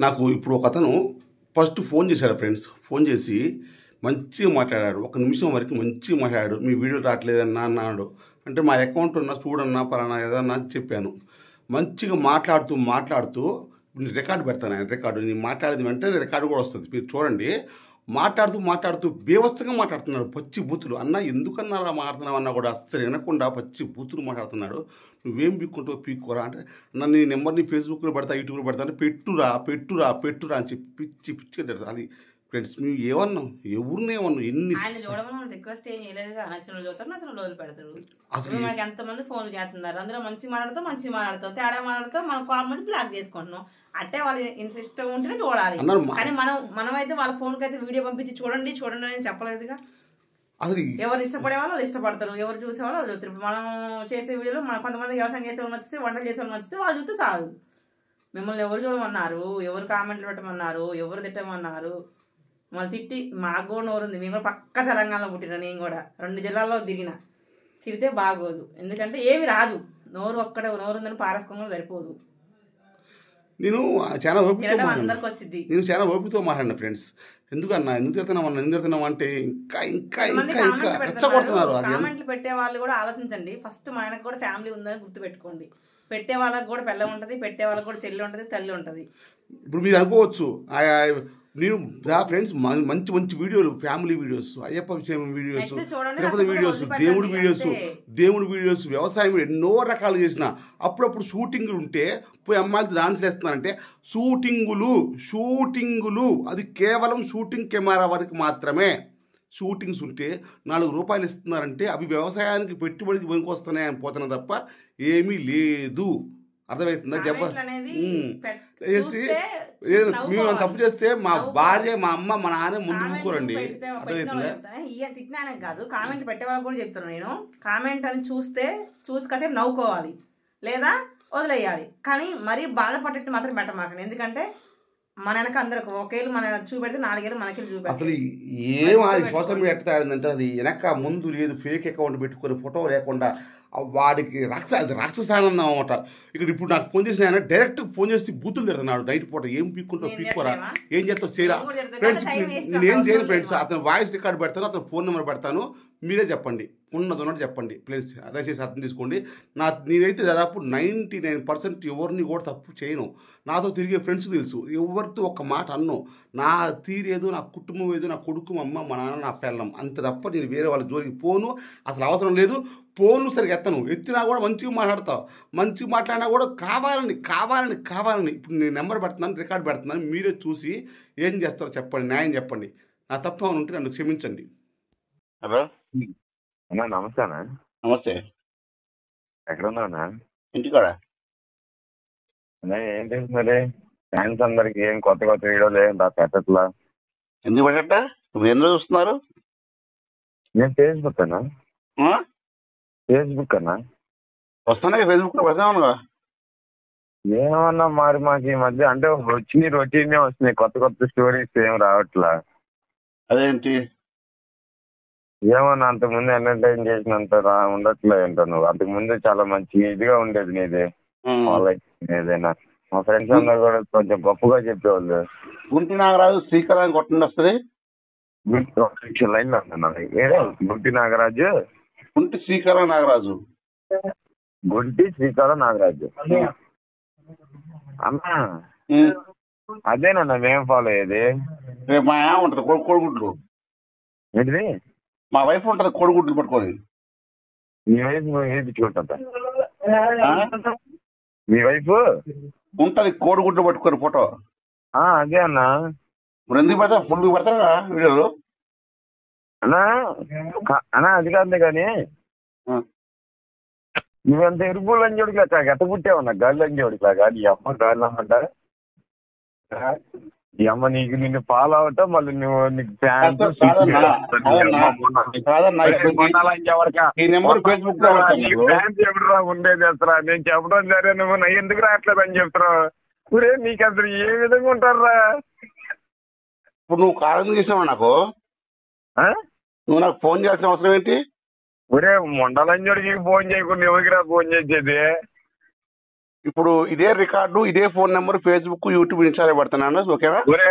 నాకు ఇప్పుడు ఒక అతను ఫస్ట్ ఫోన్ చేశాడు ఫ్రెండ్స్. ఫోన్ చేసి మంచిగా మాట్లాడాడు. ఒక నిమిషం వరకు మంచిగా మాట్లాడాడు. మీ వీడియో రావట్లేదన్నా అన్నాడు. అంటే మా అకౌంట్ ఉన్నా చూడన్నా పలానా ఏదన్నా అని చెప్పాను. మంచిగా మాట్లాడుతూ నేను రికార్డు పెడతాను. ఆయన రికార్డు నేను మాట్లాడేది వెంటనే రికార్డు కూడా వస్తుంది. మీరు చూడండి. మాట్లాడుతూ బీభత్సంగా మాట్లాడుతున్నాడు. పచ్చి బూతులు. అన్న ఎందుకన్నా అలా మాట్లాడుతున్నావు అన్నా కూడా అస్సలు వినకుండా పచ్చి బూతులు మాట్లాడుతున్నాడు. నువ్వేం పీక్కుంటావు పీక్కోరా అంటే, నన్ను నీ నెంబర్ని ఫేస్బుక్లో పెడతా, యూట్యూబ్లో పెడతా అంటే పెట్టురా అని చెప్పి పిచ్చి అది ఫ్రెండ్స్. మేము ఏమన్నాం, ఎవరినేమన్నాం, ఎన్ని ఆయన చూడమని రిక్వెస్ట్ ఏం చేయలేదుగా. నచ్చిన వాళ్ళు చూస్తారు, నచ్చిన రోజులు పెడతారు. అసలు ఇప్పుడు మనకి ఎంతమంది ఫోన్లు చేస్తున్నారు, అందులో మంచి మాట్లాడతాం, తేడా మాట్లాడతాం, మనం కామెంట్ బ్లాక్ చేసుకుంటున్నాం. అంటే వాళ్ళు ఇష్టం ఉంటేనే చూడాలి. కానీ మనమైతే వాళ్ళ ఫోన్కి అయితే వీడియో పంపించి చూడండి అని చెప్పలేదుగా. అసలు ఎవరు ఇష్టపడే వాళ్ళు ఇష్టపడతారు, ఎవరు చూసే వాళ్ళు చూస్తారు. ఇప్పుడు మనం చేసే వీడియోలో మన కొంతమంది వ్యవసాయం చేసే వాళ్ళు నచ్చితే, వంటలు చేసే వాళ్ళు నచ్చితే వాళ్ళు చూస్తే చాలు. మిమ్మల్ని ఎవరు చూడమన్నారు, ఎవరు కామెంట్లు పెట్టమన్నారు, ఎవరు తిట్టమన్నారు. మళ్ళీ తిట్టి మాకు కూడా నోరు ఉంది. మేము కూడా పక్క తెలంగాణలో పుట్టిన, నేను కూడా 2 జిల్లాల్లో తిరిగిన. తిరిగితే బాగోదు, ఎందుకంటే ఏమి రాదు. నోరు ఉందని పారేసుకోవడం కూడా సరిపోదు. నేను చాలా అందరికి వచ్చింది. నేను చాలా ఓపికతో మాట్లాడిన ఫ్రెండ్స్. ఎందుకు తిడుతున్నాం అంటే ఇంకా రెచ్చగొడుతున్నారు. కామెంట్లు పెట్టే వాళ్ళు కూడా ఆలోచించండి. ఫస్ట్ మనకు కూడా ఫ్యామిలీ ఉందని గుర్తుపెట్టుకోండి. పెట్టే వాళ్ళకి కూడా పిల్ల ఉంటుంది, పెట్టే వాళ్ళకి కూడా చెల్లి ఉంటుంది, తల్లి ఉంటుంది. ఇప్పుడు మీరు అనుకోవచ్చు, నేను ఫ్రెండ్స్ మంచి వీడియోలు, ఫ్యామిలీ వీడియోస్, అయ్యప్ప విషయం వీడియోస్, తిరుపతి వీడియోస్, దేవుడి వీడియోస్, వ్యవసాయం ఎన్నో రకాలు చేసిన. అప్పుడప్పుడు షూటింగులు ఉంటే పోయి అమ్మాయిలతో డాన్స్ వేస్తున్నానంటే షూటింగులు అది కేవలం షూటింగ్ కెమెరా వరకు మాత్రమే. షూటింగ్స్ ఉంటే 4 రూపాయలు ఇస్తున్నారంటే అవి వ్యవసాయానికి పెట్టుబడికి పనికొస్తున్నాయని పోతున్నా తప్ప ఏమీ లేదు. అర్థమవుతుందా? మేము తప్పు చేస్తే మా భార్య, మా అమ్మ, మా నాన్న ముందు ఊరుకోరండి. అర్థమవుతుందా? తిట్టినా కాదు, కామెంట్ పెట్టే వాళ్ళకి కూడా చెప్తున్నాను నేను. కామెంట్ అని చూసి కాసేపు నవ్వుకోవాలి, లేదా వదిలేయాలి. కానీ మరీ బాధపడేట్టు మాత్రం పెట్టమాకండి. ఎందుకంటే మన వెనక అందరికి ఒకేళ్ళు మన చూపెడితే 4 ఏళ్ళు మనకి చూపెడతారు. అసలు ఏం సోషల్ మీడియా ఎట్లా తయారైందంటే అది వెనక ముందు లేదు, ఫేక్ అకౌంట్ పెట్టుకొని ఫోటో లేకుండా వాడికి రాక్షసానందం అనమాట. ఇప్పుడు నాకు ఫోన్ చేసిన ఆయన డైరెక్ట్ ఫోన్ చేసి బూతులు తిడుతున్నాడు. నైట్ పూట ఏం పీక్కోరా, ఏం చేస్తావు చేయరా ఫ్రెండ్స్. నేను ఏం చేయను ఫ్రెండ్స్. అతను వాయిస్ రికార్డ్ పెడతాను, అతను ఫోన్ నెంబర్ పెడతాను. మీరే చెప్పండి, ఉన్నట్టు చెప్పండి ప్లీజ్. దయచేసి అర్థం తీసుకోండి. నేనైతే దాదాపు 99% ఎవరిని కూడా తప్పు చేయను. నాతో తిరిగే ఫ్రెండ్స్ తెలుసు, ఎవరితో ఒక మాట అన్ను. నా తీరేదో, నా కుటుంబం ఏదో, నా కొడుకు, మా అమ్మ, మా నాన్న, నా పెళ్ళం, అంత తప్ప నేను వేరే వాళ్ళ జోలికి పోను. అసలు అవసరం లేదు. ఫోన్లు సరిగ్గా ఎత్తినా కూడా మంచిగా మాట్లాడతావు. మంచిగా మాట్లాడినా కూడా కావాలని ఇప్పుడు నేను నెంబర్ పెడుతున్నాను, రికార్డ్ పెడుతున్నాను. మీరే చూసి ఏం చేస్తారో చెప్పండి, న్యాయం చెప్పండి. నా తప్పు ఏమైనా ఉంటే నన్ను క్షమించండి. హలో అన్నా, నమస్తే అన్న. నమస్తే. ఎక్కడ ఉన్నావునా? ఇంటికాడ. అన్నా ఏంటి మరి ఫ్యాన్స్ అందరికి ఏం కొత్త వీడియోలు ఏం పెట్టట్లా? ఎందుకు పెట్టట? నువ్వు ఎందులో చూస్తున్నారు? నేను ఫేస్బుక్ అన్నా. ఫేస్బుక్ అన్నా వస్తున్నాయి. ఫేస్బుక్ లో వస్తామన్నా. ఏమన్నా మరి మాకు ఈ మధ్య అంటే వచ్చినాయి, రొటీనే వస్తున్నాయి. కొత్త స్టోరీస్ ఏం రావట్లా. అదేంటి? ఏమన్నా అంతకుముందు ఎంటర్టైన్ చేసినంత ఉండట్లే ఏంటో. నువ్వు అంతకుముందు చాలా మంచి ఇదిగా ఉండేది నీది. ఏదైనా మా ఫ్రెండ్స్ అందరు కూడా కొంచెం గొప్పగా చెప్పేవాళ్ళు. గుంటి నాగరాజు శ్రీకారాన్ని కొట్టండి వస్తుంది. లైన్ లో ఉన్నా. గుంటి నాగరాజు, గుంటి శ్రీకారం నాగరాజు, గుంటి శ్రీకారం నాగరాజు అన్నా. అదేనన్నా మేము ఫాలో అయ్యేది. మా ఏమ ఉంటది కోడిగుడ్లు. ఏంటిది? మా వైఫ్ ఉంటది కోడిగుడ్లు పట్టుకొని. మీ వైఫ్ వేయించుకుంటా? మీ వైఫ్ ఉంటది కోడిగుడ్లు పట్టుకొని ఫోటో. అదే అన్నా. ఇప్పుడు ఎందుకు పెడతా? ఫుల్ పెడతారా వీడియోలు? అన్నా అది కాదులే కానీ నువ్వెంత ఎరుపు లంజోడికి లేక గట్ట పుట్టావన్నా, గాలి లంజోడికి లాగా. నీ అమ్మ గాలి అమ్మంట. ఈ అమ్మ నిన్ను ఫాలో అవటం, మళ్ళీ నువ్వు నీకు ఫ్యాన్స్ ఎవరురా ఉండేది అసలు. నేను చెప్పడం సరే, నువ్వు ఎందుకు రావట్లేదు అని చెప్తున్నావు. ఊరే నీకు అసలు ఏ విధంగా ఉంటారా? ఇప్పుడు నువ్వు కాలం చేసావా నాకు? నువ్వు నాకు ఫోన్ చేయాల్సిన అవసరం ఏంటి? ఊరే మొండలంజోడికి ఫోన్ చేయకుండా ఎవరికిరా ఫోన్ చేసేది? ఇప్పుడు ఇదే రికార్డు, ఇదే ఫోన్ నెంబర్ ఫేస్బుక్, యూట్యూబ్, ఇన్స్టాలో పెడతాను. ఓకేనా? ఒరే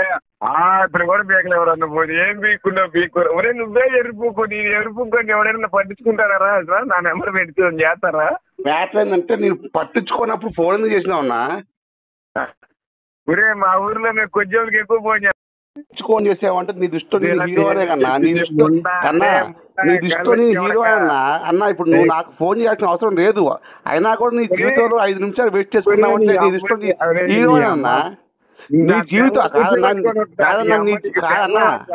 ఇప్పుడు కూడా బీకలు ఎవరన్నా పోయి ఏం బీక్కున్నావు బీక్కు. ఒరే నువ్వే ఎరుపుకో, నేను ఎరుపుకొని ఎవరైనా పట్టించుకుంటారా అసలు? నా నెంబర్ పెట్టి చేస్తారా? మ్యాటర్ ఏంటంటే నేను పట్టించుకున్నప్పుడు ఫోన్ ఎందుకు చేసినావున్నా? ఒరే మా ఊర్లో మేము కొద్దికి ఎక్కువ ఫోన్ ఫోన్ చేసావంటే నీ దృష్టిలో నేను హీరోనే కన్నా, నీ దృష్టిలో కన్నా నీ దృష్టిలో నేను హీరోనే అన్నా. ఇప్పుడు నువ్వు నాకు ఫోన్ చేయాల్సిన అవసరం లేదు, అయినా కూడా నీ జీవితంలో 5 నిమిషాలు వెయిట్ చేసుకున్నావంటే నీ దృష్టిలో హీరోనే అన్నా. నీ జీవితం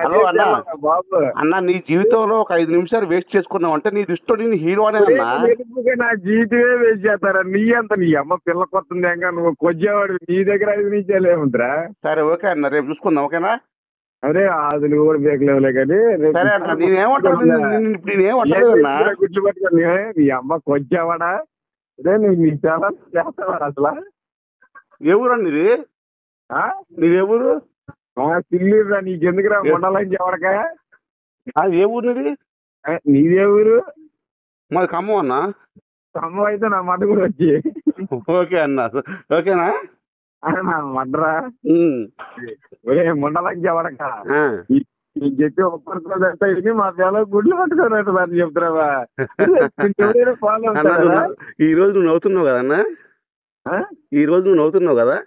హలో అన్నా నీ జీవితంలో ఒక 5 నిమిషాలు వేస్ట్ చేసుకున్నావు అంటే నీ దృష్టిలో నేను హీరోనే అన్నా. నా జీవితమే వేస్ట్ చేస్తారా? నీ అంత నీ అమ్మ పిల్ల కొత్తుంది ఇంకా నువ్వు కొద్దివాడు, నీ దగ్గర 5 నిమిషాలు ఏముందిరా? సరే ఓకే అన్న, రేపు చూసుకుందాం. ఓకేనా? అదే అది నువ్వు కూడా బేకలేవులే కానీ సరే అన్న, నేనేమంటాను గుడ్లు పట్టుకొని నీ అమ్మ కొద్దివాడా? అదే నువ్వు నీ చాలా చేస్తావాడు అసలు. ఎవరండి ఇది? నీదెవరు? సిల్లురా నీకెందుకురా ఉండాలని చెప్పడక. ఏ ఊరిది? నీదే ఊరు? మాది ఖమ్మం అన్న. ఖమ్మం అయితే నా మట కూడా వచ్చి. ఓకే అన్న, ఓకేనా? నా మడ్రా ఒరే ముండలని చెప్పడక. నీకు చెప్పి ఒక్కరితో మా పిల్లలు గుడ్లు పట్టుకోనట్టు దాన్ని చెప్తున్నావా? ఈ రోజు నువ్వు నవ్వుతున్నావు కదన్నా, ఈ రోజు నువ్వు నవ్వుతున్నావు కదా?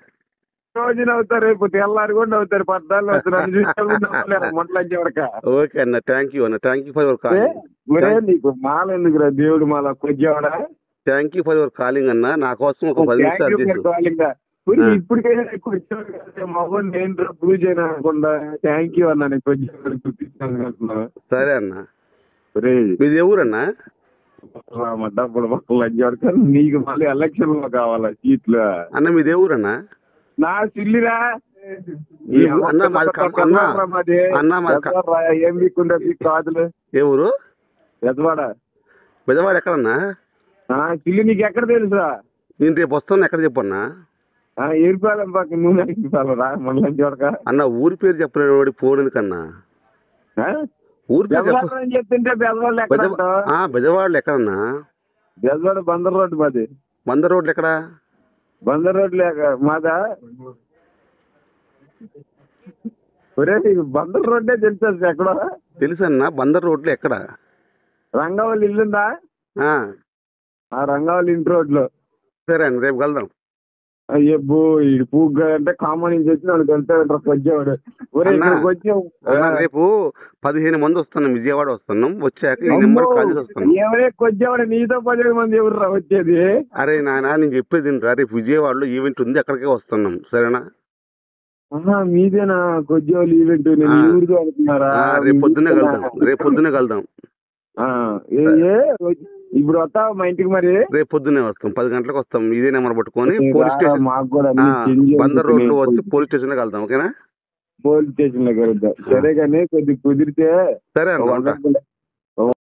రోజు నవ్వుతారు, రేపు తెల్లారి కూడా నవ్వుతారు, 14 నవ్వుతారు మొంటలని చెప్పడక. ఓకే అన్న, థ్యాంక్ యూ అన్న, thank you for your calling. ఒరే నీకు మాల ఎందుకురా దేవుడు మాల కొద్దివాడా? Thank you for your calling అన్న, నా కోసం ఒక 10 నిమిషాలు. ఇప్పటికైనా మగన్ నేను ప్రూవ్ చేయను అనుకుండా థ్యాంక్ యూ అన్నా. నేను కొంచెం చూపిస్తాను. సరే అన్న. మీది ఎవరన్నా? డబ్బులు పక్కల లంచ్ నీకు మళ్ళీ ఎలక్షన్ లో కావాలా సీట్లు అన్న? మీది ఎవరన్నా? నా సిల్లిరా ఏం వీక్కుండే కాదులు. ఏ ఊరు? బెజవాడ. బెజవాడ ఎక్కడన్నా? సిల్లి నీకు ఎక్కడ తెలుసా? నేను రేపు వస్తాను. ఎక్కడ చెప్పన్నా? ఏరిపాలెం పక్క నూనె రా మళ్ళీ చూడక అన్న. ఊరి పేరు చెప్పలేడు ఫోన్ ఎందుకన్నా? ఊరి పేరు చెప్తుంటే బెజవాడలో ఎక్కడ? బెజవాడలో ఎక్కడన్నా? బెజవాడ బందర్ రోడ్డు మాది. బందర్ రోడ్లు ఎక్కడ? బందర్ రోడ్లు మాదా? ఒరే నీకు బందర్ రోడ్డే తెలుసా? ఎక్కడ తెలుసన్నా? బందర్ రోడ్లు ఎక్కడ? రంగావల్లి ఇల్లుందా? రంగావల్లి ఇంటి రోడ్లో. సరే అండి, రేపు కలుద్దాం. అయ్యబ్బో ఈ పూగ్గా అంటే కామన్ నుంచి వచ్చి నన్ను కలిసాడు వచ్చేవాడు. రేపు 15 మంది వస్తున్నాం, విజయవాడ వస్తున్నాం. వచ్చాక ఎవరే కొద్దివాడు? నీతో 15 మంది ఎవరు వచ్చేది? అరే నాయన నేను చెప్పేది రా, రేపు విజయవాడలో ఈవెంట్ ఉంది, అక్కడికే వస్తున్నాం. సరేనా? మీదేనా కొద్దివాళ్ళు ఈవెంట్? నేను ఊరితో అనుకున్నారా? రేపు పొద్దున్నే కలుద్దాం, రేపు పొద్దున్నే కలుద్దాం. ఇప్పుడు వస్తావు మా ఇంటికి? మరి రేపు పొద్దున్నే వస్తాం, 10 గంటలకు వస్తాం. ఇదే నెంబర్ పట్టుకొని పోలీస్ స్టేషన్ బందర్ రోడ్ లో వచ్చి పోలీస్ స్టేషన్ లో కలుద్దాం. ఓకేనా? పోలీస్ స్టేషన్ లో కలుద్దాం. సరే కానీ కొద్దిగా కుదిరితే. సరే.